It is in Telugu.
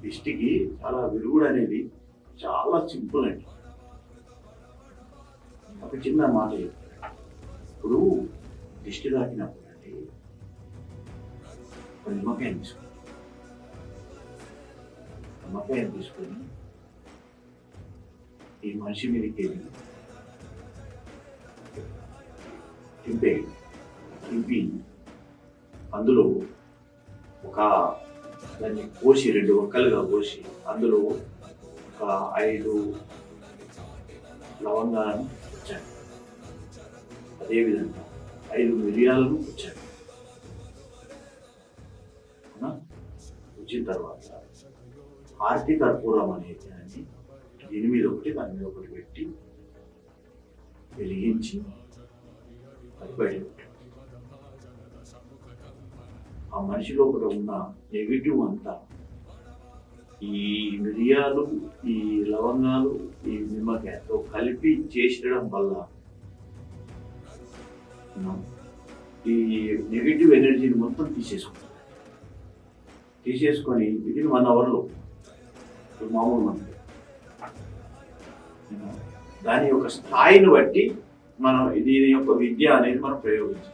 దిష్టికి చాలా విరుగుడు అనేది చాలా సింపుల్ అండి. ఒక చిన్న మాట చెప్తాను. ఇప్పుడు దిష్టి తాకినప్పుడు అండి ఒక నిమ్మకాయని తీసుకుని ఈ మనిషి మీదకి తింపి అందులో ఒక దాన్ని కోసి 2 ఒక్కలుగా కోసి అందులో ఒక 5 లవంగాలను వచ్చాను, అదేవిధంగా 5 మిరియాలను వచ్చాను. వచ్చిన తర్వాత హారతి కర్పూరం అనేది దీని మీద ఒకటి దాని మీద ఒకటి పెట్టి వెలిగించి అది బయట పెట్టాడు. ఆ మనిషి లోపల ఉన్న నెగిటివ్ అంతా ఈ మిరియాలు, ఈ లవంగాలు, ఈ నిమ్మకాయతో కలిపి చేసేయడం వల్ల ఈ నెగిటివ్ ఎనర్జీని మొత్తం తీసేసుకొని విదిన్ 1 అవర్లో మామూలు మనకి దాని యొక్క స్థాయిని బట్టి మనం దీని యొక్క విద్య అనేది మనం ప్రయోగించాలి.